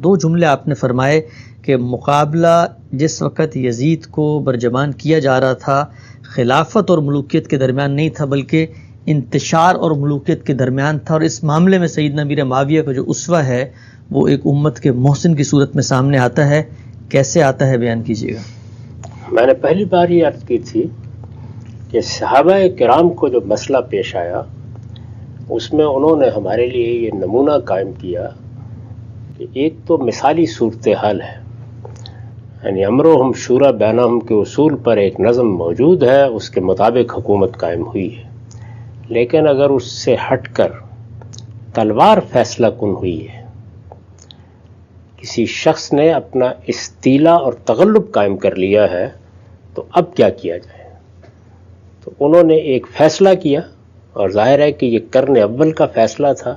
دو جملے آپ نے فرمائے کہ مقابلہ جس وقت یزید کو برجمان کیا جا رہا تھا خلافت اور ملوکیت کے درمیان نہیں تھا بلکہ انتشار اور ملوکیت کے درمیان تھا، اور اس معاملے میں سیدنا امیر معاویہ کا جو اسوہ ہے وہ ایک امت کے محسن کی صورت میں سامنے آتا ہے. کیسے آتا ہے بیان کیجیے گا. میں نے پہلی بار یہ عرض کی تھی کہ صحابہ کرام کو جو مسئلہ پیش آیا اس میں انہوں نے ہمارے لیے یہ نمونہ قائم کیا کہ ایک تو مثالی صورتحال ہے، یعنی امرہم شورا بینہم کے اصول پر ایک نظم موجود ہے، اس کے مطابق حکومت قائم ہوئی ہے، لیکن اگر اس سے ہٹ کر تلوار فیصلہ کن ہوئی ہے، کسی شخص نے اپنا استیلا اور تغلب قائم کر لیا ہے، تو اب کیا کیا جائے؟ تو انہوں نے ایک فیصلہ کیا، اور ظاہر ہے کہ یہ قرن اول کا فیصلہ تھا،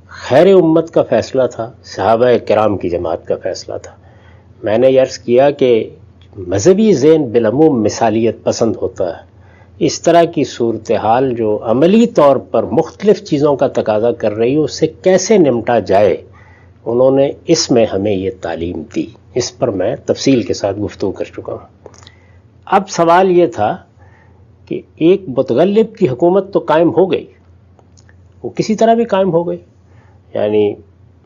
خیر امت کا فیصلہ تھا، صحابہ کرام کی جماعت کا فیصلہ تھا. میں نے یہ عرض کیا کہ مذہبی ذہن بالعموم مثالیت پسند ہوتا ہے. اس طرح کی صورتحال جو عملی طور پر مختلف چیزوں کا تقاضا کر رہی ہے، اس سے کیسے نمٹا جائے، انہوں نے اس میں ہمیں یہ تعلیم دی. اس پر میں تفصیل کے ساتھ گفتگو کر چکا ہوں. اب سوال یہ تھا کہ ایک متغلب کی حکومت تو قائم ہو گئی، وہ کسی طرح بھی قائم ہو گئی. یعنی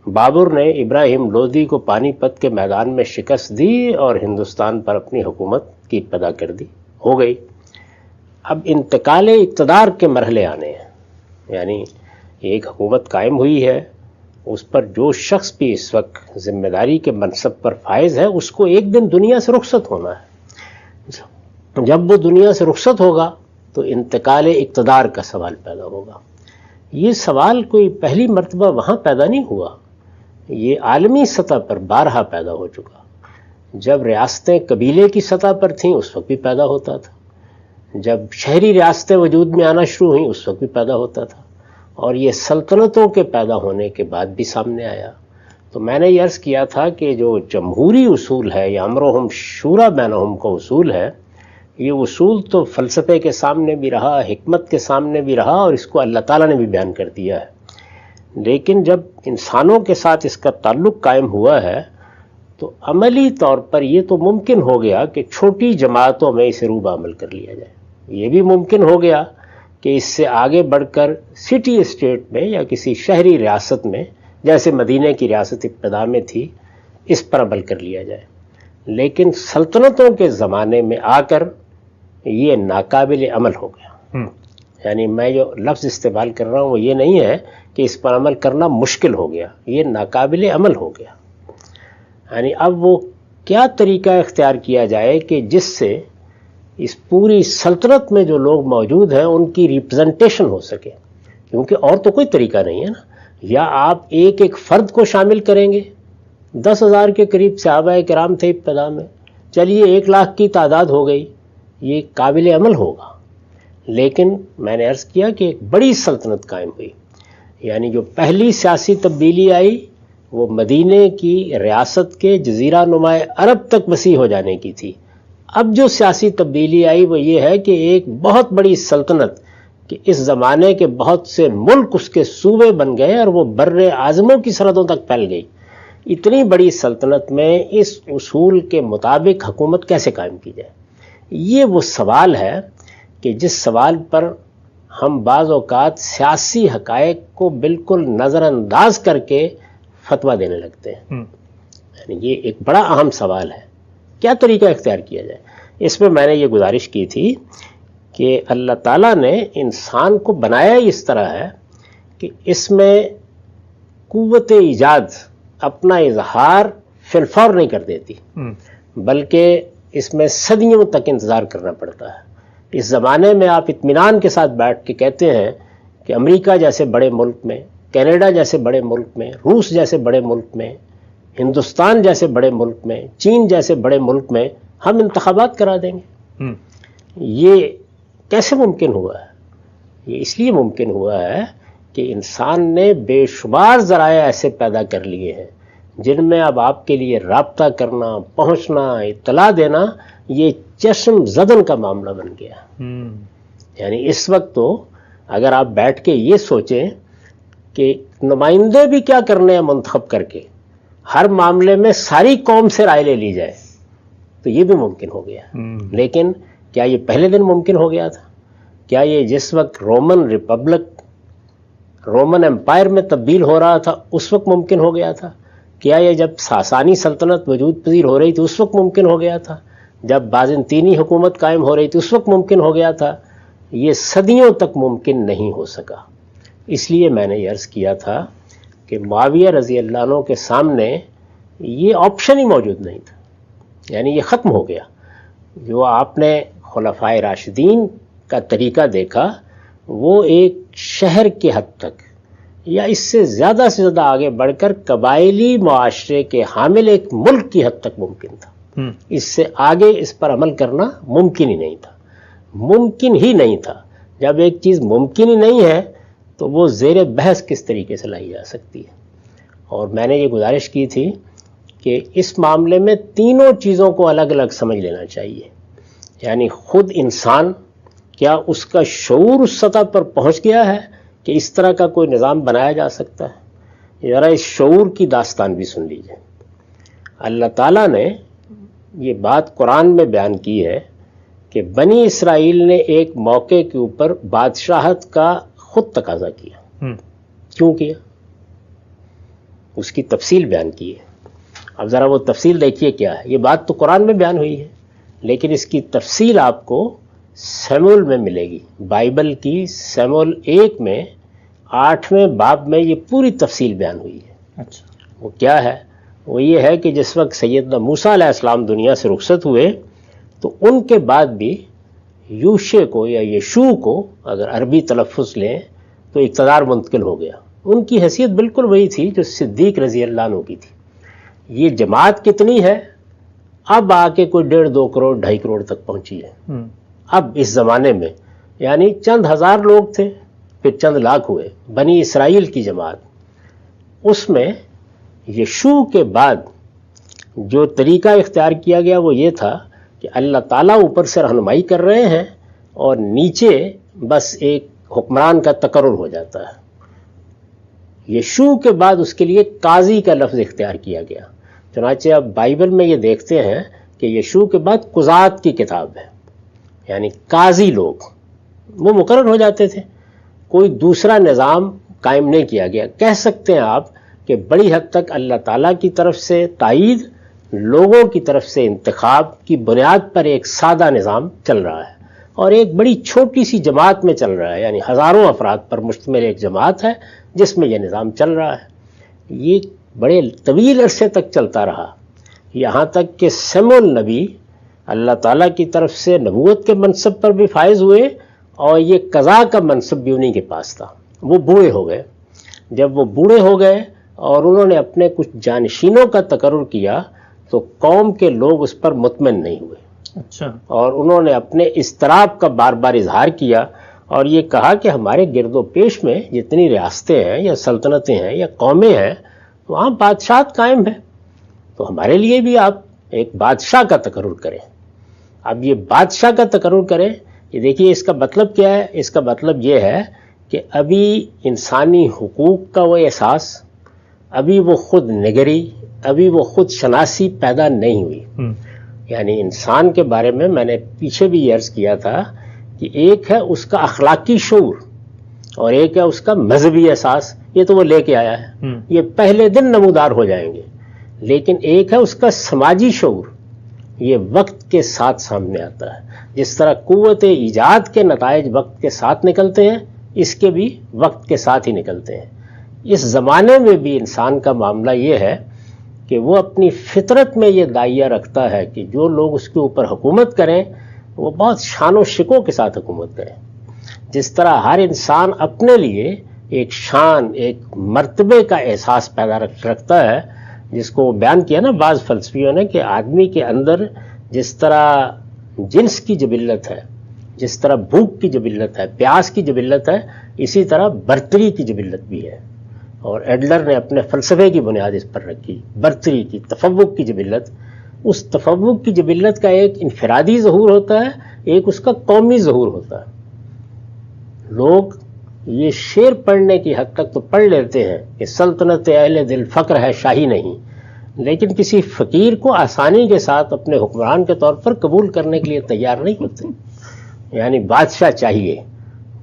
بابر نے ابراہیم لودھی کو پانی پت کے میدان میں شکست دی اور ہندوستان پر اپنی حکومت کی پیدا کر دی، ہو گئی. اب انتقال اقتدار کے مرحلے آنے ہیں، یعنی ایک حکومت قائم ہوئی ہے، اس پر جو شخص بھی اس وقت ذمہ داری کے منصب پر فائز ہے اس کو ایک دن دنیا سے رخصت ہونا ہے. جب وہ دنیا سے رخصت ہوگا تو انتقال اقتدار کا سوال پیدا ہوگا. یہ سوال کوئی پہلی مرتبہ وہاں پیدا نہیں ہوا، یہ عالمی سطح پر بارہا پیدا ہو چکا. جب ریاستیں قبیلے کی سطح پر تھیں اس وقت بھی پیدا ہوتا تھا، جب شہری ریاستیں وجود میں آنا شروع ہوئیں اس وقت بھی پیدا ہوتا تھا، اور یہ سلطنتوں کے پیدا ہونے کے بعد بھی سامنے آیا. تو میں نے یہ عرض کیا تھا کہ جو جمہوری اصول ہے یا امرہم شورا بینہم کا اصول ہے، یہ اصول تو فلسفے کے سامنے بھی رہا، حکمت کے سامنے بھی رہا، اور اس کو اللہ تعالیٰ نے بھی بیان کر دیا ہے. لیکن جب انسانوں کے ساتھ اس کا تعلق قائم ہوا ہے تو عملی طور پر یہ تو ممکن ہو گیا کہ چھوٹی جماعتوں میں اسے روبہ عمل کر لیا جائے. یہ بھی ممکن ہو گیا کہ اس سے آگے بڑھ کر سٹی اسٹیٹ میں یا کسی شہری ریاست میں، جیسے مدینہ کی ریاست ابتدا میں تھی، اس پر عمل کر لیا جائے. لیکن سلطنتوں کے زمانے میں آ کر یہ ناقابل عمل ہو گیا. یعنی میں جو لفظ استعمال کر رہا ہوں وہ یہ نہیں ہے کہ اس پر عمل کرنا مشکل ہو گیا، یہ ناقابل عمل ہو گیا. یعنی اب وہ کیا طریقہ اختیار کیا جائے کہ جس سے اس پوری سلطنت میں جو لوگ موجود ہیں ان کی ریپرزنٹیشن ہو سکے، کیونکہ اور تو کوئی طریقہ نہیں ہے نا. یا آپ ایک ایک فرد کو شامل کریں گے، 10,000 کے قریب صحابہ کرام تھے ابتدا میں، چلیے 1,00,000 کی تعداد ہو گئی، یہ قابل عمل ہوگا. لیکن میں نے عرض کیا کہ ایک بڑی سلطنت قائم ہوئی. یعنی جو پہلی سیاسی تبدیلی آئی وہ مدینہ کی ریاست کے جزیرہ نما عرب تک وسیع ہو جانے کی تھی. اب جو سیاسی تبدیلی آئی وہ یہ ہے کہ ایک بہت بڑی سلطنت کہ اس زمانے کے بہت سے ملک اس کے صوبے بن گئے اور وہ بر اعظموں کی سرحدوں تک پھیل گئی. اتنی بڑی سلطنت میں اس اصول کے مطابق حکومت کیسے قائم کی جائے؟ یہ وہ سوال ہے کہ جس سوال پر ہم بعض اوقات سیاسی حقائق کو بالکل نظر انداز کر کے فتویٰ دینے لگتے ہیں. یعنی یہ ایک بڑا اہم سوال ہے، کیا طریقہ اختیار کیا جائے. اس میں میں نے یہ گزارش کی تھی کہ اللہ تعالیٰ نے انسان کو بنایا اس طرح ہے کہ اس میں قوت ایجاد اپنا اظہار فی الفور نہیں کر دیتی، بلکہ اس میں صدیوں تک انتظار کرنا پڑتا ہے. اس زمانے میں آپ اطمینان کے ساتھ بیٹھ کے کہتے ہیں کہ امریکہ جیسے بڑے ملک میں، کینیڈا جیسے بڑے ملک میں، روس جیسے بڑے ملک میں، ہندوستان جیسے بڑے ملک میں، چین جیسے بڑے ملک میں ہم انتخابات کرا دیں گے. یہ کیسے ممکن ہوا ہے؟ یہ اس لیے ممکن ہوا ہے کہ انسان نے بے شمار ذرائع ایسے پیدا کر لیے ہیں جن میں اب آپ کے لیے رابطہ کرنا، پہنچنا، اطلاع دینا یہ چشم زدن کا معاملہ بن گیا. یعنی اس وقت تو اگر آپ بیٹھ کے یہ سوچیں کہ نمائندے بھی کیا کرنے ہیں منتخب کر کے، ہر معاملے میں ساری قوم سے رائے لے لی جائے تو یہ بھی ممکن ہو گیا. لیکن کیا یہ پہلے دن ممکن ہو گیا تھا؟ کیا یہ جس وقت رومن ریپبلک رومن امپائر میں تبدیل ہو رہا تھا اس وقت ممکن ہو گیا تھا؟ کیا یہ جب ساسانی سلطنت وجود پذیر ہو رہی تھی اس وقت ممکن ہو گیا تھا؟ جب بازنطینی حکومت قائم ہو رہی تھی اس وقت ممکن ہو گیا تھا؟ یہ صدیوں تک ممکن نہیں ہو سکا. اس لیے میں نے یہ عرض کیا تھا کہ معاویہ رضی اللہ عنہ کے سامنے یہ آپشن ہی موجود نہیں تھا، یعنی یہ ختم ہو گیا. جو آپ نے خلفائے راشدین کا طریقہ دیکھا وہ ایک شہر کے حد تک یا اس سے زیادہ آگے بڑھ کر قبائلی معاشرے کے حامل ایک ملک کی حد تک ممکن تھا. اس سے آگے اس پر عمل کرنا ممکن ہی نہیں تھا، ممکن ہی نہیں تھا. جب ایک چیز ممکن ہی نہیں ہے تو وہ زیر بحث کس طریقے سے لائی جا سکتی ہے؟ اور میں نے یہ گزارش کی تھی کہ اس معاملے میں تینوں چیزوں کو الگ الگ سمجھ لینا چاہیے. یعنی خود انسان، کیا اس کا شعور اس سطح پر پہنچ گیا ہے کہ اس طرح کا کوئی نظام بنایا جا سکتا ہے؟ ذرا اس شعور کی داستان بھی سن لیجیے. اللہ تعالیٰ نے یہ بات قرآن میں بیان کی ہے کہ بنی اسرائیل نے ایک موقع کے اوپر بادشاہت کا خود تقاضا کیا. کیوں کیا؟ اس کی تفصیل بیان کی ہے. اب ذرا وہ تفصیل دیکھیے کیا ہے. یہ بات تو قرآن میں بیان ہوئی ہے لیکن اس کی تفصیل آپ کو سیمول میں ملے گی. بائبل کی سیمول 1 میں 8ویں باب میں یہ پوری تفصیل بیان ہوئی ہے. اچھا، وہ کیا ہے؟ وہ یہ ہے کہ جس وقت سیدنا موسیٰ علیہ السلام دنیا سے رخصت ہوئے تو ان کے بعد بھی یوشع کو یا یشوع کو، اگر عربی تلفظ لیں تو اقتدار منتقل ہو گیا. ان کی حیثیت بالکل وہی تھی جو صدیق رضی اللہ عنہ کی تھی. یہ جماعت کتنی ہے؟ اب آ کے کوئی 1.5-2 کروڑ 2.5 کروڑ تک پہنچی ہے. اب اس زمانے میں یعنی چند ہزار لوگ تھے، پھر چند لاکھ ہوئے. بنی اسرائیل کی جماعت، اس میں یشوع کے بعد جو طریقہ اختیار کیا گیا وہ یہ تھا کہ اللہ تعالیٰ اوپر سے رہنمائی کر رہے ہیں اور نیچے بس ایک حکمران کا تقرر ہو جاتا ہے. یشوع کے بعد اس کے لیے قاضی کا لفظ اختیار کیا گیا. چنانچہ اب بائبل میں یہ دیکھتے ہیں کہ یشوع کے بعد قضات کی کتاب ہے، یعنی قاضی لوگ وہ مقرر ہو جاتے تھے. کوئی دوسرا نظام قائم نہیں کیا گیا. کہہ سکتے ہیں آپ کہ بڑی حد تک اللہ تعالیٰ کی طرف سے تائید، لوگوں کی طرف سے انتخاب کی بنیاد پر ایک سادہ نظام چل رہا ہے اور ایک بڑی چھوٹی سی جماعت میں چل رہا ہے. یعنی ہزاروں افراد پر مشتمل ایک جماعت ہے جس میں یہ نظام چل رہا ہے. یہ بڑے طویل عرصے تک چلتا رہا، یہاں تک کہ سیمول نبی اللہ تعالیٰ کی طرف سے نبوت کے منصب پر بھی فائز ہوئے اور یہ قضاء کا منصب بھی انہی کے پاس تھا. وہ بوڑھے ہو گئے. جب وہ بوڑھے ہو گئے اور انہوں نے اپنے کچھ جانشینوں کا تقرر کیا تو قوم کے لوگ اس پر مطمئن نہیں ہوئے. اچھا، اور انہوں نے اپنے اضطراب کا بار بار اظہار کیا اور یہ کہا کہ ہمارے گرد و پیش میں جتنی ریاستیں ہیں یا سلطنتیں ہیں یا قومیں ہیں وہاں بادشاہت قائم ہے، تو ہمارے لیے بھی آپ ایک بادشاہ کا تقرر کریں. اب یہ بادشاہ کا تقرر کریں، یہ دیکھیے اس کا مطلب کیا ہے. اس کا مطلب یہ ہے کہ ابھی انسانی حقوق کا وہ احساس، ابھی وہ خود نگری، ابھی وہ خود شناسی پیدا نہیں ہوئی. یعنی انسان کے بارے میں نے پیچھے بھی یہ عرض کیا تھا کہ ایک ہے اس کا اخلاقی شعور اور ایک ہے اس کا مذہبی احساس. یہ تو وہ لے کے آیا ہے، یہ پہلے دن نمودار ہو جائیں گے. لیکن ایک ہے اس کا سماجی شعور، یہ وقت کے ساتھ سامنے آتا ہے. جس طرح قوت ایجاد کے نتائج وقت کے ساتھ نکلتے ہیں، اس کے بھی وقت کے ساتھ ہی نکلتے ہیں. اس زمانے میں بھی انسان کا معاملہ یہ ہے کہ وہ اپنی فطرت میں یہ داعیہ رکھتا ہے کہ جو لوگ اس کے اوپر حکومت کریں وہ بہت شان و شکوہ کے ساتھ حکومت کریں. جس طرح ہر انسان اپنے لیے ایک شان، ایک مرتبے کا احساس پیدا رکھتا ہے، جس کو بیان کیا نا بعض فلسفیوں نے کہ آدمی کے اندر جس طرح جنس کی جبلت ہے، جس طرح بھوک کی جبلت ہے، پیاس کی جبلت ہے، اسی طرح برتری کی جبلت بھی ہے. اور ایڈلر نے اپنے فلسفے کی بنیاد اس پر رکھی، برتری کی، تفوق کی جبلت. اس تفوق کی جبلت کا ایک انفرادی ظہور ہوتا ہے، ایک اس کا قومی ظہور ہوتا ہے. لوگ یہ شعر پڑھنے کی حد تک تو پڑھ لیتے ہیں کہ سلطنت اہل دل فقر ہے شاہی نہیں، لیکن کسی فقیر کو آسانی کے ساتھ اپنے حکمران کے طور پر قبول کرنے کے لیے تیار نہیں ہوتے. یعنی بادشاہ چاہیے،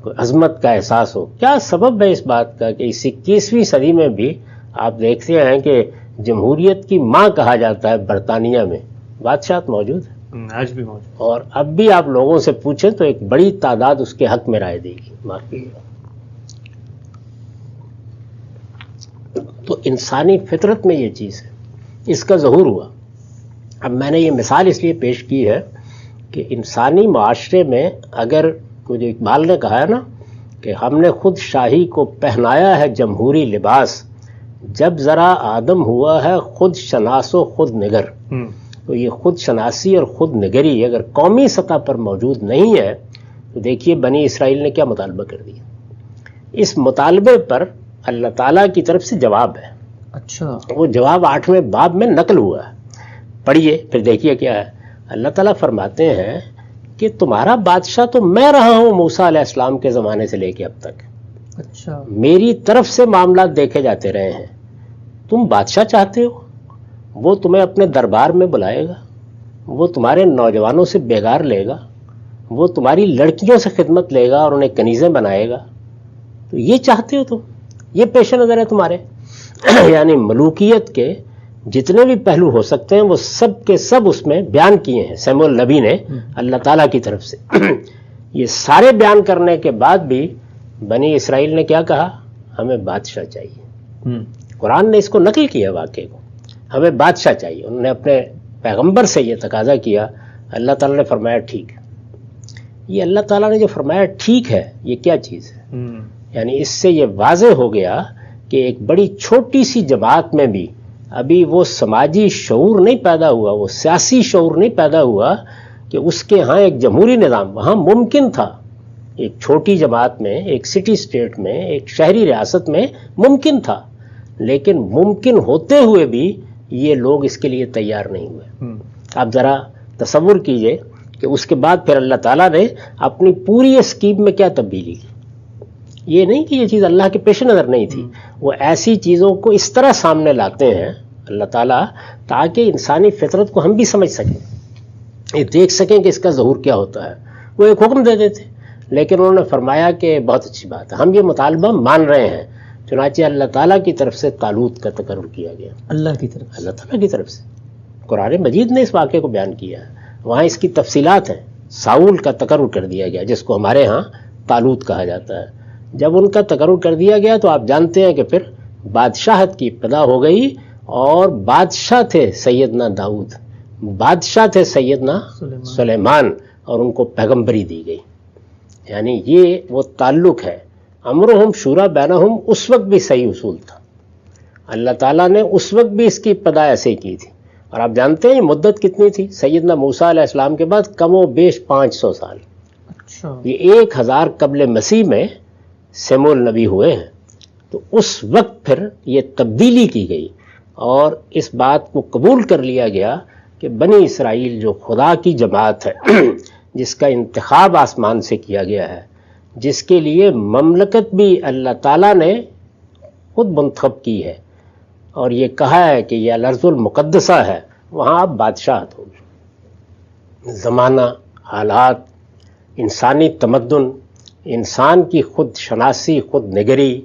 کوئی عظمت کا احساس ہو. کیا سبب ہے اس بات کا کہ اس 21ویں صدی میں بھی آپ دیکھتے ہیں کہ جمہوریت کی ماں کہا جاتا ہے برطانیہ میں بادشاہت موجود ہے، آج بھی موجود. اور اب بھی آپ لوگوں سے پوچھیں تو ایک بڑی تعداد اس کے حق میں رائے دے گی. باقی تو انسانی فطرت میں یہ چیز ہے، اس کا ظہور ہوا. اب میں نے یہ مثال اس لیے پیش کی ہے کہ انسانی معاشرے میں اگر مجھے اقبال نے کہا ہے نا کہ ہم نے خود شاہی کو پہنایا ہے جمہوری لباس، جب ذرا آدم ہوا ہے خود شناس و خود نگر. تو یہ خود شناسی اور خود نگری اگر قومی سطح پر موجود نہیں ہے تو دیکھیے بنی اسرائیل نے کیا مطالبہ کر دیا. اس مطالبے پر اللہ تعالیٰ کی طرف سے جواب ہے. اچھا، وہ جواب 8ویں باب میں نقل ہوا ہے، پڑھیے پھر دیکھیے کیا ہے. اللہ تعالیٰ فرماتے ہیں کہ تمہارا بادشاہ تو میں رہا ہوں موسیٰ علیہ السلام کے زمانے سے لے کے اب تک. اچھا، میری طرف سے معاملات دیکھے جاتے رہے ہیں. تم بادشاہ چاہتے ہو، وہ تمہیں اپنے دربار میں بلائے گا، وہ تمہارے نوجوانوں سے بیگار لے گا، وہ تمہاری لڑکیوں سے خدمت لے گا اور انہیں کنیزیں بنائے گا. تو یہ چاہتے ہو تم، یہ پیش نظر ہے تمہارے. یعنی ملوکیت کے جتنے بھی پہلو ہو سکتے ہیں وہ سب کے سب اس میں بیان کیے ہیں سیموئل نبی نے اللہ تعالیٰ کی طرف سے. یہ سارے بیان کرنے کے بعد بھی بنی اسرائیل نے کیا کہا؟ ہمیں بادشاہ چاہیے. قرآن نے اس کو نقل کیا واقعے کو، ہمیں بادشاہ چاہیے. انہوں نے اپنے پیغمبر سے یہ تقاضا کیا. اللہ تعالیٰ نے فرمایا ٹھیک. یہ اللہ تعالیٰ نے جو فرمایا ٹھیک ہے، یہ کیا چیز ہے؟ یعنی اس سے یہ واضح ہو گیا کہ ایک بڑی چھوٹی سی جماعت میں بھی ابھی وہ سماجی شعور نہیں پیدا ہوا، وہ سیاسی شعور نہیں پیدا ہوا کہ اس کے ہاں ایک جمہوری نظام وہاں ممکن تھا. ایک چھوٹی جماعت میں، ایک سٹی سٹیٹ میں، ایک شہری ریاست میں ممکن تھا، لیکن ممکن ہوتے ہوئے بھی یہ لوگ اس کے لیے تیار نہیں ہوئے. آپ ذرا تصور کیجئے کہ اس کے بعد پھر اللہ تعالیٰ نے اپنی پوری اسکیم میں کیا تبدیلی کی. یہ نہیں کہ یہ چیز اللہ کے پیش نظر نہیں تھی، وہ ایسی چیزوں کو اس طرح سامنے لاتے ہیں اللہ تعالیٰ تاکہ انسانی فطرت کو ہم بھی سمجھ سکیں، یہ دیکھ سکیں کہ اس کا ظہور کیا ہوتا ہے. وہ ایک حکم دے دیتے، لیکن انہوں نے فرمایا کہ بہت اچھی بات ہے، ہم یہ مطالبہ مان رہے ہیں. چنانچہ اللہ تعالیٰ کی طرف سے طالوت کا تقرر کیا گیا. اللہ تعالیٰ کی طرف سے قرآن مجید نے اس واقعے کو بیان کیا ہے. وہاں اس کی تفصیلات ہیں. ساؤل کا تقرر کر دیا گیا جس کو ہمارے ہاں طالوت کہا جاتا ہے. جب ان کا تقرر کر دیا گیا تو آپ جانتے ہیں کہ پھر بادشاہت کی ابتدا ہو گئی، اور بادشاہ تھے سیدنا داؤد، بادشاہ تھے سیدنا سلیمان، اور ان کو پیغمبری دی گئی. یعنی یہ وہ تعلق ہے. امرہم شورا بینہم اس وقت بھی صحیح اصول تھا. اللہ تعالیٰ نے اس وقت بھی اس کی ابتدا ایسے ہی کی تھی. اور آپ جانتے ہیں یہ مدت کتنی تھی؟ سیدنا موسیٰ علیہ السلام کے بعد کم و بیش 500 سال. اچھا، یہ 1000 قبل مسیح میں سیموئیل نبی ہوئے ہیں. تو اس وقت پھر یہ تبدیلی کی گئی اور اس بات کو قبول کر لیا گیا کہ بنی اسرائیل جو خدا کی جماعت ہے، جس کا انتخاب آسمان سے کیا گیا ہے، جس کے لیے مملکت بھی اللہ تعالیٰ نے خود منتخب کی ہے، اور یہ کہا ہے کہ یہ الارض المقدسہ ہے، وہاں اب بادشاہت ہوگی. زمانہ، حالات، انسانی تمدن، انسان کی خود شناسی، خود نگری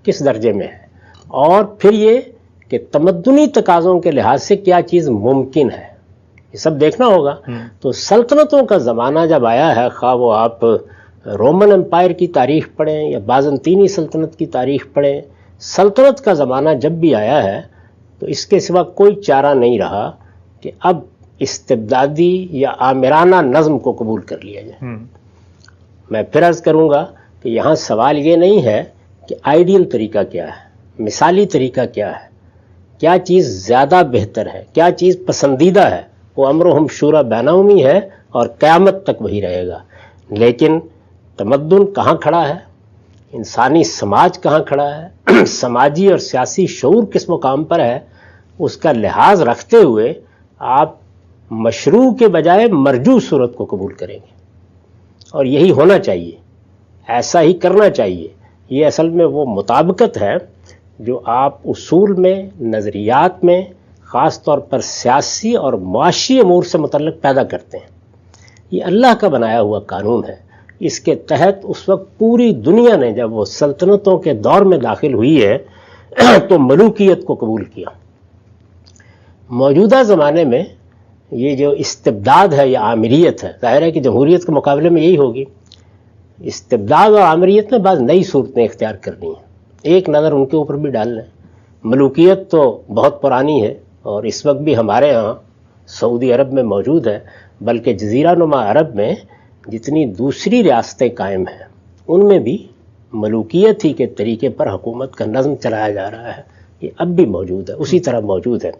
کس درجے میں ہے، اور پھر یہ کہ تمدنی تقاضوں کے لحاظ سے کیا چیز ممکن ہے، یہ سب دیکھنا ہوگا. تو سلطنتوں کا زمانہ جب آیا ہے، خواہ وہ آپ رومن امپائر کی تاریخ پڑھیں یا بازنطینی سلطنت کی تاریخ پڑھیں، سلطنت کا زمانہ جب بھی آیا ہے تو اس کے سوا کوئی چارہ نہیں رہا کہ اب استبدادی یا آمرانہ نظم کو قبول کر لیا جائے. میں پھر عرض کروں گا کہ یہاں سوال یہ نہیں ہے کہ آئیڈیل طریقہ کیا ہے، مثالی طریقہ کیا ہے، کیا چیز زیادہ بہتر ہے، کیا چیز پسندیدہ ہے. وہ امرہم شورا بینہم ہی ہے اور قیامت تک وہی رہے گا. لیکن تمدن کہاں کھڑا ہے، انسانی سماج کہاں کھڑا ہے، سماجی اور سیاسی شعور کس مقام پر ہے، اس کا لحاظ رکھتے ہوئے آپ مشروع کے بجائے مرجو صورت کو قبول کریں گے. اور یہی ہونا چاہیے، ایسا ہی کرنا چاہیے. یہ اصل میں وہ مطابقت ہے جو آپ اصول میں، نظریات میں، خاص طور پر سیاسی اور معاشی امور سے متعلق پیدا کرتے ہیں. یہ اللہ کا بنایا ہوا قانون ہے. اس کے تحت اس وقت پوری دنیا نے جب وہ سلطنتوں کے دور میں داخل ہوئی ہے تو ملوکیت کو قبول کیا. موجودہ زمانے میں یہ جو استبداد ہے یا آمریت ہے، ظاہر ہے کہ جمہوریت کے مقابلے میں یہی ہوگی. استبداد اور آمریت میں بعض نئی صورتیں اختیار کرنی ہیں. ایک نظر ان کے اوپر بھی ڈال لیں. ملوکیت تو بہت پرانی ہے اور اس وقت بھی ہمارے ہاں سعودی عرب میں موجود ہے، بلکہ جزیرہ نما عرب میں جتنی دوسری ریاستیں قائم ہیں ان میں بھی ملوکیت ہی کے طریقے پر حکومت کا نظم چلایا جا رہا ہے. یہ اب بھی موجود ہے، اسی طرح موجود ہے.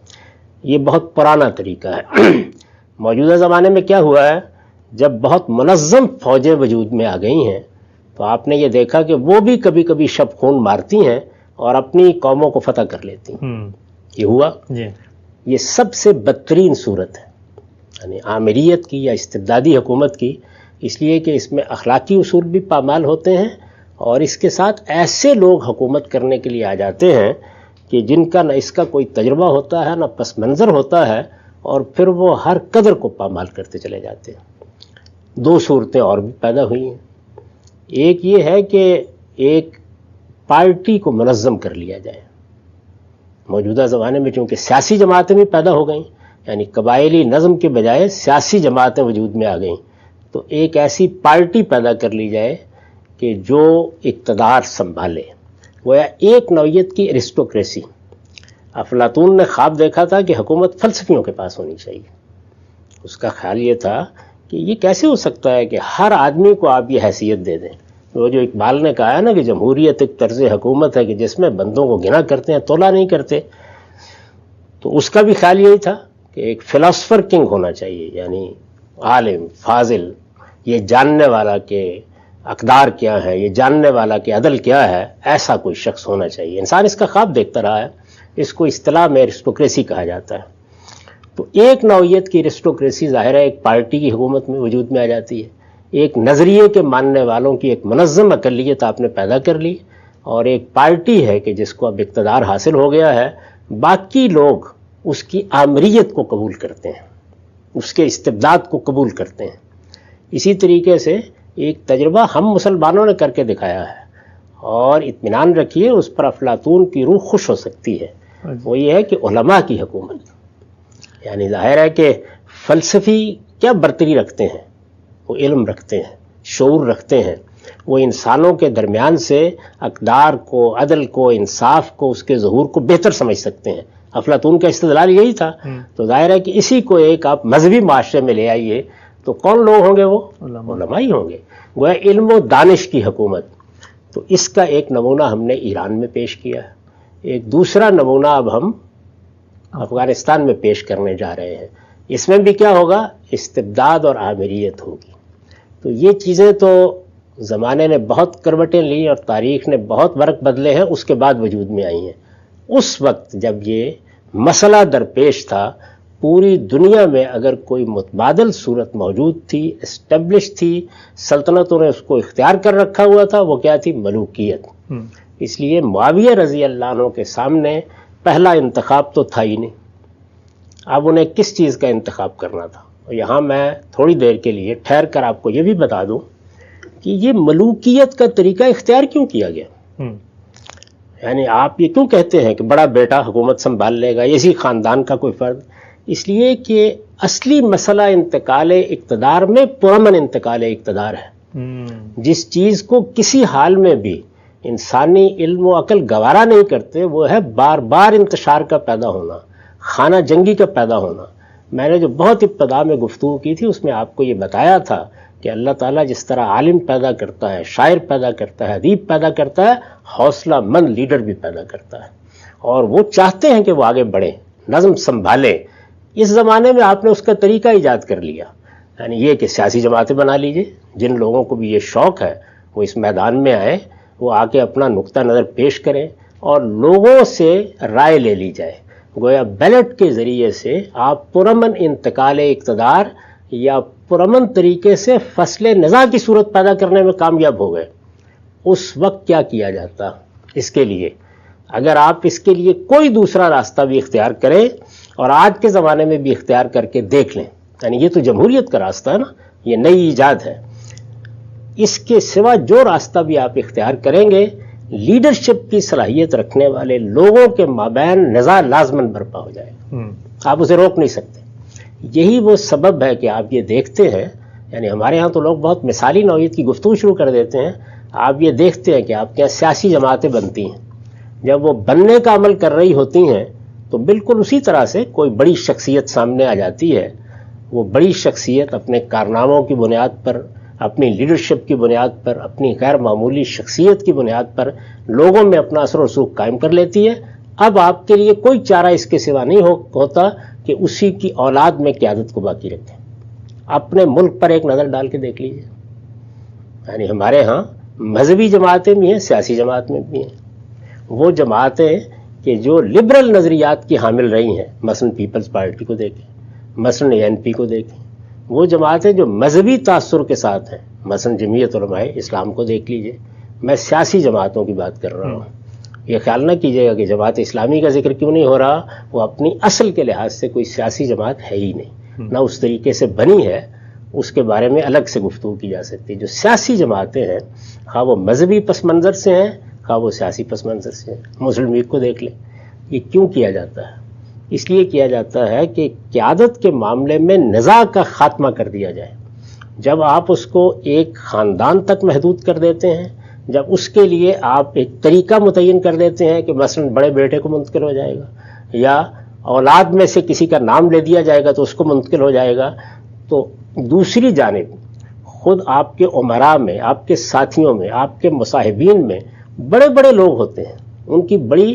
یہ بہت پرانا طریقہ ہے. موجودہ زمانے میں کیا ہوا ہے، جب بہت منظم فوجیں وجود میں آ گئی ہیں تو آپ نے یہ دیکھا کہ وہ بھی کبھی کبھی شب خون مارتی ہیں اور اپنی قوموں کو فتح کر لیتی ہیں. یہ ہوا. یہ سب سے بدترین صورت ہے، یعنی آمریت کی یا استبدادی حکومت کی، اس لیے کہ اس میں اخلاقی اصول بھی پامال ہوتے ہیں اور اس کے ساتھ ایسے لوگ حکومت کرنے کے لیے آ جاتے ہیں کہ جن کا نہ اس کا کوئی تجربہ ہوتا ہے نہ پس منظر ہوتا ہے، اور پھر وہ ہر قدر کو پامال کرتے چلے جاتے ہیں. دو صورتیں اور بھی پیدا ہوئی ہیں. ایک یہ ہے کہ ایک پارٹی کو منظم کر لیا جائے. موجودہ زمانے میں چونکہ سیاسی جماعتیں بھی پیدا ہو گئیں، یعنی قبائلی نظم کے بجائے سیاسی جماعتیں وجود میں آ گئیں، تو ایک ایسی پارٹی پیدا کر لی جائے کہ جو اقتدار سنبھالے. گویا ایک نوعیت کی ایرسٹوکریسی. افلاطون نے خواب دیکھا تھا کہ حکومت فلسفیوں کے پاس ہونی چاہیے. اس کا خیال یہ تھا کہ یہ کیسے ہو سکتا ہے کہ ہر آدمی کو آپ یہ حیثیت دے دیں. وہ جو اقبال نے کہا ہے نا کہ جمہوریت ایک طرز حکومت ہے کہ جس میں بندوں کو گنا کرتے ہیں، تولا نہیں کرتے. تو اس کا بھی خیال یہی تھا کہ ایک فلاسفر کنگ ہونا چاہیے، یعنی عالم فاضل، یہ جاننے والا کہ اقدار کیا ہے، یہ جاننے والا کہ عدل کیا ہے، ایسا کوئی شخص ہونا چاہیے. انسان اس کا خواب دیکھتا رہا ہے. اس کو اصطلاح میں ایرسٹوکریسی کہا جاتا ہے. تو ایک نوعیت کی ایرسٹوکریسی ظاہر ہے ایک پارٹی کی حکومت میں وجود میں آ جاتی ہے. ایک نظریے کے ماننے والوں کی ایک منظم اقلیت آپ نے پیدا کر لی، اور ایک پارٹی ہے کہ جس کو اب اقتدار حاصل ہو گیا ہے. باقی لوگ اس کی آمریت کو قبول کرتے ہیں، اس کے استبداد کو قبول کرتے ہیں. اسی طریقے سے ایک تجربہ ہم مسلمانوں نے کر کے دکھایا ہے، اور اطمینان رکھیے اس پر افلاطون کی روح خوش ہو سکتی ہے. وہ یہ ہے کہ علماء کی حکومت. یعنی ظاہر ہے کہ فلسفی کیا برتری رکھتے ہیں، وہ علم رکھتے ہیں، شعور رکھتے ہیں. وہ انسانوں کے درمیان سے اقدار کو، عدل کو، انصاف کو، اس کے ظہور کو بہتر سمجھ سکتے ہیں. افلاطون کا استدلال یہی تھا. تو ظاہر ہے کہ اسی کو ایک آپ مذہبی معاشرے میں لے آئیے تو کون لوگ ہوں گے؟ وہ علماء ہی ہوں گے. گویا علم و دانش کی حکومت. تو اس کا ایک نمونہ ہم نے ایران میں پیش کیا ہے. ایک دوسرا نمونہ اب ہم افغانستان میں پیش کرنے جا رہے ہیں. اس میں بھی کیا ہوگا؟ استبداد اور آمریت ہوگی. تو یہ چیزیں تو زمانے نے بہت کروٹیں لی اور تاریخ نے بہت ورق بدلے ہیں، اس کے بعد وجود میں آئی ہیں. اس وقت جب یہ مسئلہ درپیش تھا، پوری دنیا میں اگر کوئی متبادل صورت موجود تھی، اسٹیبلش تھی، سلطنتوں نے اس کو اختیار کر رکھا ہوا تھا، وہ کیا تھی؟ ملوکیت. اس لیے معاویہ رضی اللہ عنہ کے سامنے پہلا انتخاب تو تھا ہی نہیں. اب انہیں کس چیز کا انتخاب کرنا تھا؟ اور یہاں میں تھوڑی دیر کے لیے ٹھہر کر آپ کو یہ بھی بتا دوں کہ یہ ملوکیت کا طریقہ اختیار کیوں کیا گیا. یعنی آپ یہ کیوں کہتے ہیں کہ بڑا بیٹا حکومت سنبھال لے گا، اسی خاندان کا کوئی فرد؟ اس لیے کہ اصلی مسئلہ انتقال اقتدار میں پرامن انتقال اقتدار ہے. جس چیز کو کسی حال میں بھی انسانی علم و عقل گوارا نہیں کرتے، وہ ہے بار بار انتشار کا پیدا ہونا، خانہ جنگی کا پیدا ہونا. میں نے جو بہت ابتدا میں گفتگو کی تھی اس میں آپ کو یہ بتایا تھا کہ اللہ تعالیٰ جس طرح عالم پیدا کرتا ہے، شاعر پیدا کرتا ہے، ادیب پیدا کرتا ہے، حوصلہ مند لیڈر بھی پیدا کرتا ہے. اور وہ چاہتے ہیں کہ وہ آگے بڑھیں، نظم سنبھالیں. اس زمانے میں آپ نے اس کا طریقہ ایجاد کر لیا، یعنی یہ کہ سیاسی جماعتیں بنا لیجئے. جن لوگوں کو بھی یہ شوق ہے وہ اس میدان میں آئیں، وہ آ کے اپنا نقطہ نظر پیش کریں اور لوگوں سے رائے لے لی جائے. گویا بیلٹ کے ذریعے سے آپ پرامن انتقال اقتدار یا پرامن طریقے سے فصل نزاع کی صورت پیدا کرنے میں کامیاب ہو گئے. اس وقت کیا کیا جاتا اس کے لیے؟ اگر آپ اس کے لیے کوئی دوسرا راستہ بھی اختیار کریں اور آج کے زمانے میں بھی اختیار کر کے دیکھ لیں. یعنی یہ تو جمہوریت کا راستہ ہے نا, یہ نئی ایجاد ہے. اس کے سوا جو راستہ بھی آپ اختیار کریں گے, لیڈرشپ کی صلاحیت رکھنے والے لوگوں کے مابین نزاع لازماً برپا ہو جائے گا, آپ اسے روک نہیں سکتے. یہی وہ سبب ہے کہ آپ یہ دیکھتے ہیں, یعنی ہمارے ہاں تو لوگ بہت مثالی نوعیت کی گفتگو شروع کر دیتے ہیں. آپ یہ دیکھتے ہیں کہ آپ کے یہاں سیاسی جماعتیں بنتی ہیں, جب وہ بننے کا عمل کر رہی ہوتی ہیں تو بالکل اسی طرح سے کوئی بڑی شخصیت سامنے آ جاتی ہے. وہ بڑی شخصیت اپنے کارناموں کی بنیاد پر, اپنی لیڈرشپ کی بنیاد پر, اپنی غیر معمولی شخصیت کی بنیاد پر لوگوں میں اپنا اثر و رسوخ قائم کر لیتی ہے. اب آپ کے لیے کوئی چارہ اس کے سوا نہیں ہوتا کہ اسی کی اولاد میں قیادت کو باقی رکھیں. اپنے ملک پر ایک نظر ڈال کے دیکھ لیجیے. یعنی ہمارے ہاں مذہبی جماعتیں بھی ہیں, سیاسی جماعت میں بھی ہیں. وہ جماعتیں کہ جو لبرل نظریات کی حامل رہی ہیں, مثلا پیپلز پارٹی کو دیکھیں, مثلا ANP کو دیکھیں. وہ جماعتیں جو مذہبی تاثر کے ساتھ ہیں, مثلا جمعیت علماء اسلام کو دیکھ لیجئے. میں سیاسی جماعتوں کی بات کر رہا ہوں. یہ خیال نہ کیجیے گا کہ جماعت اسلامی کا ذکر کیوں نہیں ہو رہا, وہ اپنی اصل کے لحاظ سے کوئی سیاسی جماعت ہے ہی نہیں, نہ اس طریقے سے بنی ہے. اس کے بارے میں الگ سے گفتگو کی جا سکتی ہے. جو سیاسی جماعتیں ہیں, خواہ وہ مذہبی پس منظر سے ہیں, خواہ وہ سیاسی پس منظر سے ہیں. مسلم لیگ کو دیکھ لیں. یہ کیوں کیا جاتا ہے؟ اس لیے کیا جاتا ہے کہ قیادت کے معاملے میں نزاع کا خاتمہ کر دیا جائے. جب آپ اس کو ایک خاندان تک محدود کر دیتے ہیں, جب اس کے لیے آپ ایک طریقہ متعین کر دیتے ہیں کہ مثلا بڑے بیٹے کو منتقل ہو جائے گا, یا اولاد میں سے کسی کا نام لے دیا جائے گا تو اس کو منتقل ہو جائے گا, تو دوسری جانب خود آپ کے امراء میں, آپ کے ساتھیوں میں, آپ کے مصاحبین میں بڑے بڑے لوگ ہوتے ہیں, ان کی بڑی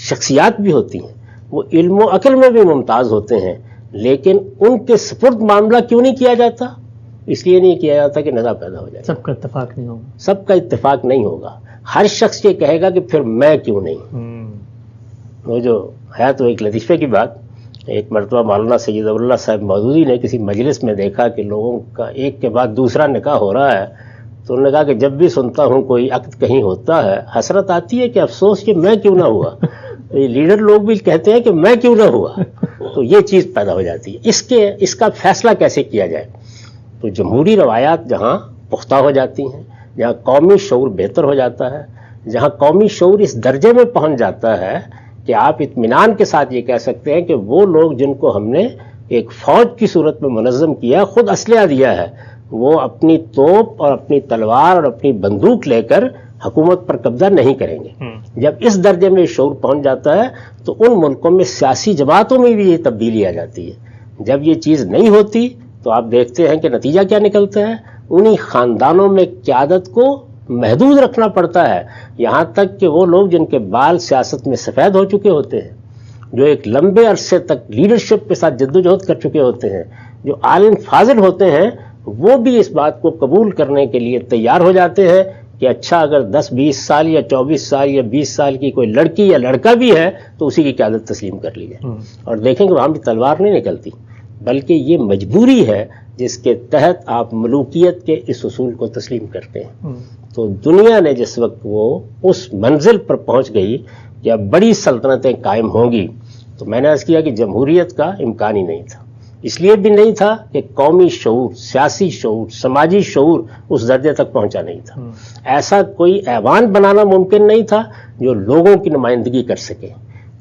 شخصیات بھی ہوتی ہیں, وہ علم و عقل میں بھی ممتاز ہوتے ہیں, لیکن ان کے سپرد معاملہ کیوں نہیں کیا جاتا؟ اس لیے نہیں کیا جاتا کہ نزاع پیدا ہو جائے. سب کا اتفاق نہیں ہوگا. سب کا اتفاق نہیں ہوگا. ہر شخص یہ کہے گا کہ پھر میں کیوں نہیں. وہ جو ہے تو ایک لطیفے کی بات, ایک مرتبہ مولانا سید اللہ صاحب مودودی نے کسی مجلس میں دیکھا کہ لوگوں کا ایک کے بعد دوسرا نکاح ہو رہا ہے, تو انہوں نے کہا کہ جب بھی سنتا ہوں کوئی عقد کہیں ہوتا ہے, حسرت آتی ہے کہ افسوس کہ میں کیوں نہ ہوا. لیڈر لوگ بھی کہتے ہیں کہ میں کیوں نہ ہوا. تو یہ چیز پیدا ہو جاتی ہے. اس کا فیصلہ کیسے کیا جائے؟ تو جمہوری روایات جہاں پختہ ہو جاتی ہیں, جہاں قومی شعور بہتر ہو جاتا ہے, جہاں قومی شعور اس درجے میں پہنچ جاتا ہے کہ آپ اطمینان کے ساتھ یہ کہہ سکتے ہیں کہ وہ لوگ جن کو ہم نے ایک فوج کی صورت میں منظم کیا, خود اسلحہ دیا ہے, وہ اپنی توپ اور اپنی تلوار اور اپنی بندوق لے کر حکومت پر قبضہ نہیں کریں گے. جب اس درجے میں شعور پہنچ جاتا ہے تو ان ملکوں میں سیاسی جماعتوں میں بھی یہ تبدیلی آ جاتی ہے. جب یہ چیز نہیں ہوتی تو آپ دیکھتے ہیں کہ نتیجہ کیا نکلتا ہے. انہی خاندانوں میں قیادت کو محدود رکھنا پڑتا ہے, یہاں تک کہ وہ لوگ جن کے بال سیاست میں سفید ہو چکے ہوتے ہیں, جو ایک لمبے عرصے تک لیڈرشپ کے ساتھ جدوجہد کر چکے ہوتے ہیں, جو عالم فاضل ہوتے ہیں, وہ بھی اس بات کو قبول کرنے کے لیے تیار ہو جاتے ہیں کہ اچھا اگر 10-20 سال یا 24 سال یا 20 سال کی کوئی لڑکی یا لڑکا بھی ہے تو اسی کی قیادت تسلیم کر لی جائے. اور دیکھیں کہ وہاں بھی تلوار نہیں نکلتی, بلکہ یہ مجبوری ہے جس کے تحت آپ ملوکیت کے اس اصول کو تسلیم کرتے ہیں. تو دنیا نے جس وقت وہ اس منزل پر پہنچ گئی کہ اب بڑی سلطنتیں قائم ہوں گی, تو میں نے عرض کیا کہ جمہوریت کا امکان ہی نہیں تھا. اس لیے بھی نہیں تھا کہ قومی شعور, سیاسی شعور, سماجی شعور اس درجے تک پہنچا نہیں تھا. ایسا کوئی ایوان بنانا ممکن نہیں تھا جو لوگوں کی نمائندگی کر سکے.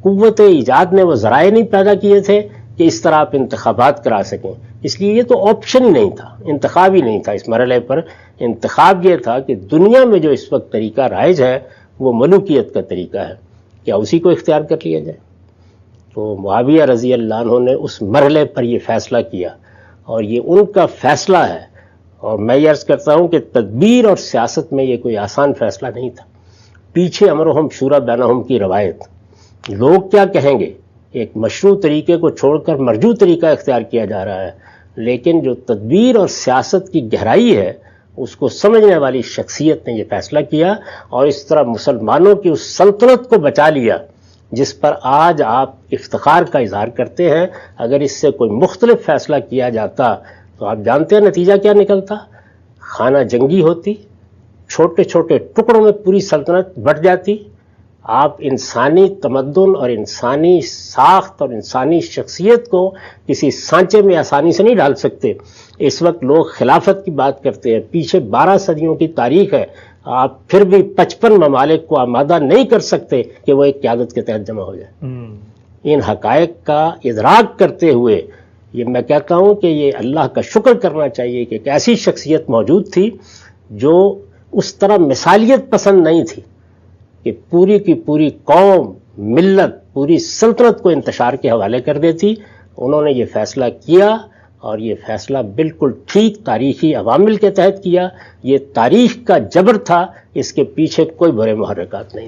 قوت ایجاد نے وہ ذرائع نہیں پیدا کیے تھے کہ اس طرح آپ انتخابات کرا سکیں. اس لیے یہ تو آپشن ہی نہیں تھا, انتخاب ہی نہیں تھا اس مرحلے پر. انتخاب یہ تھا کہ دنیا میں جو اس وقت طریقہ رائج ہے وہ ملوکیت کا طریقہ ہے, کیا اسی کو اختیار کر لیا جائے. تو معاویہ رضی اللہ عنہ نے اس مرحلے پر یہ فیصلہ کیا, اور یہ ان کا فیصلہ ہے. اور میں یہ عرض کرتا ہوں کہ تدبیر اور سیاست میں یہ کوئی آسان فیصلہ نہیں تھا. پیچھے امرہم شورا بینہم کی روایت, لوگ کیا کہیں گے, ایک مشروع طریقے کو چھوڑ کر مرجو طریقہ اختیار کیا جا رہا ہے, لیکن جو تدبیر اور سیاست کی گہرائی ہے اس کو سمجھنے والی شخصیت نے یہ فیصلہ کیا, اور اس طرح مسلمانوں کی اس سلطنت کو بچا لیا جس پر آج آپ افتخار کا اظہار کرتے ہیں. اگر اس سے کوئی مختلف فیصلہ کیا جاتا تو آپ جانتے ہیں نتیجہ کیا نکلتا. خانہ جنگی ہوتی, چھوٹے چھوٹے ٹکڑوں میں پوری سلطنت بٹ جاتی, آپ انسانی تمدن اور انسانی ساخت اور انسانی شخصیت کو کسی سانچے میں آسانی سے نہیں ڈال سکتے. اس وقت لوگ خلافت کی بات کرتے ہیں، پیچھے 12 صدیوں کی تاریخ ہے، آپ پھر بھی 55 ممالک کو آمادہ نہیں کر سکتے کہ وہ ایک قیادت کے تحت جمع ہو جائے. ان حقائق کا ادراک کرتے ہوئے یہ میں کہتا ہوں کہ یہ اللہ کا شکر کرنا چاہیے کہ ایک ایسی شخصیت موجود تھی جو اس طرح مثالیت پسند نہیں تھی کہ پوری کی پوری قوم، ملت، پوری سلطنت کو انتشار کے حوالے کر دیتی. انہوں نے یہ فیصلہ کیا اور یہ فیصلہ بالکل ٹھیک تاریخی عوامل کے تحت کیا. یہ تاریخ کا جبر تھا، اس کے پیچھے کوئی برے محرکات نہیں.